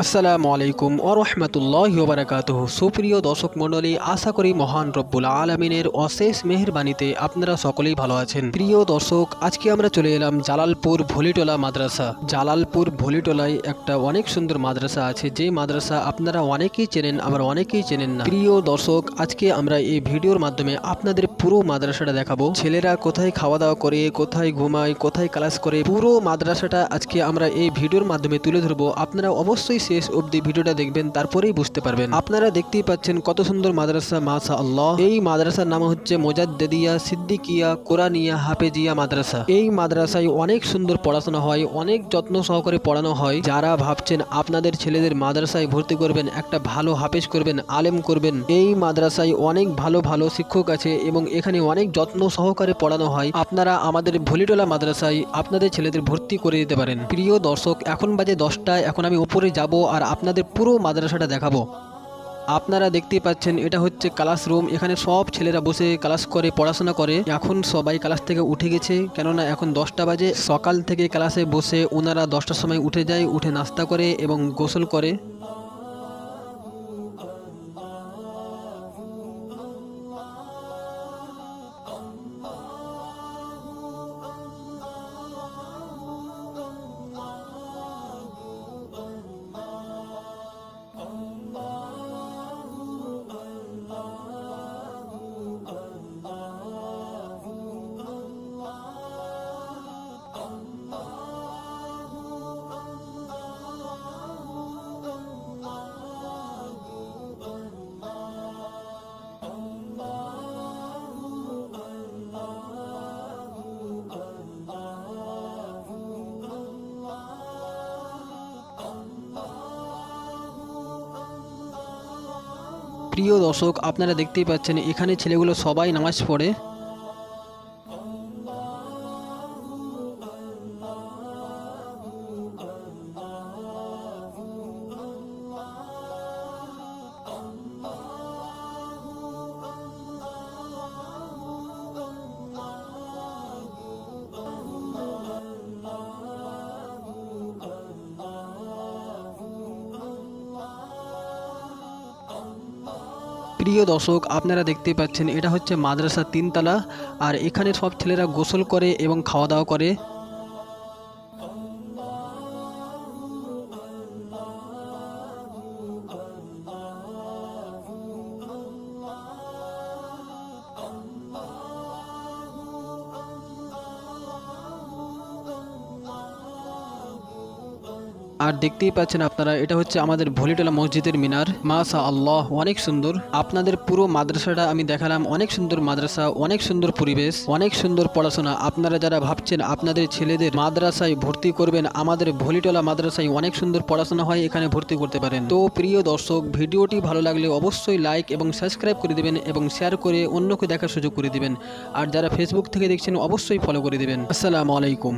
আসসালামু আলাইকুম ওয়া রাহমাতুল্লাহি ওয়া বারাকাতুহু। সুপ্রিয় দর্শক মণ্ডলী, আশা করি মহান রব্বুল আলামিনের অশেষ মেহেরবানিতে আপনারা সকলেই ভালো আছেন। প্রিয় দর্শক, আজকে আমরা চলে এলাম জালালপুর ভলিটোলা মাদ্রাসা। জালালপুর ভলিটোলায় একটা অনেক সুন্দর মাদ্রাসা আছে, যে মাদ্রাসা আপনারা অনেকেই চেনেন, আবার অনেকেই চেনেন না। প্রিয় দর্শক, আজকে আমরা এই ভিডিওর মাধ্যমে আপনাদের পুরো মাদ্রাসাটা দেখাবো। ছেলেরা কোথায় খাওয়া দাওয়া করে, কোথায় ঘুমায়, কোথায় ক্লাস করে, পুরো মাদ্রাসাটা আজকে আমরা এই ভিডিওর মাধ্যমে তুলে ধরবো। আপনারা অবশ্যই শেষ অবধি ভিডিওটা দেখবেন, তারপরেই বুঝতে পারবেন। আপনারা দেখতেই পাচ্ছেন কত সুন্দর মাদ্রাসা, মাশাআল্লাহ। এই মাদ্রাসার নাম হচ্ছে মোজাদ্দেদিয়া সিদ্দিকিয়া কোরআনিয়া হাফেজিয়া মাদ্রাসা। এই মাদ্রাসায় অনেক সুন্দর পড়াশোনা হয়, অনেক যত্ন সহকারে পড়ানো হয়। যারা ভাবছেন আপনাদের ছেলেদের মাদ্রাসায় ভর্তি করবেন, একটা ভালো হাফেজ করবেন, আলেম করবেন, এই মাদ্রাসায় অনেক ভালো ভালো শিক্ষক আছে এবং এখানে অনেক যত্ন সহকারে পড়ানো হয়। আপনারা আমাদের ভলিটোলা মাদ্রাসায় আপনাদের ছেলেদের ভর্তি করে দিতে পারেন। প্রিয় দর্শক, এখন বাজে 10টা। এখন আমি উপরে যাব আর আপনাদের পুরো মাদ্রাসাটা দেখাবো। আপনারা দেখতেই পাচ্ছেন এটা হচ্ছে ক্লাসরুম। এখানে সব ছেলেরা বসে ক্লাস করে, পড়াশোনা করে। এখন সবাই ক্লাস থেকে উঠে গেছে, কেননা এখন 10টা বাজে। সকাল থেকে ক্লাসে বসে ওনারা 10টার সময় উঠে যায়, উঠে নাস্তা করে এবং গোসল করে। প্রিয় দর্শক, আপনারা দেখতেই পাচ্ছেন এখানে ছেলেগুলো সবাই নামাজ পড়ে। প্রিয় দর্শক, আপনারা দেখতে পাচ্ছেন এটা হচ্ছে মাদ্রাসা 3 তলা, আর এখানে সব ছেলেরা গোসল করে এবং খাওয়া দাওয়া করে। আর দেখতেই পাচ্ছেন আপনারা, এটা হচ্ছে আমাদের ভলিটোলা মসজিদের মিনার। মাশাআল্লাহ, অনেক সুন্দর। আপনাদের পুরো মাদ্রাসাটা আমি দেখালাম। অনেক সুন্দর মাদ্রাসা, অনেক সুন্দর পরিবেশ, অনেক সুন্দর পড়াশোনা। আপনারা যারা ভাবছেন আপনাদের ছেলেদের মাদ্রাসায় ভর্তি করবেন, আমাদের ভলিটোলা মাদ্রাসায় অনেক সুন্দর পড়াশোনা হয়, এখানে ভর্তি করতে পারেন। তো প্রিয় দর্শক, ভিডিওটি ভালো লাগলে অবশ্যই লাইক এবং সাবস্ক্রাইব করে দিবেন এবং শেয়ার করে অন্যকে দেখার সুযোগ করে দিবেন। আর যারা ফেসবুক থেকে দেখছেন অবশ্যই ফলো করে দিবেন। আসসালামু আলাইকুম।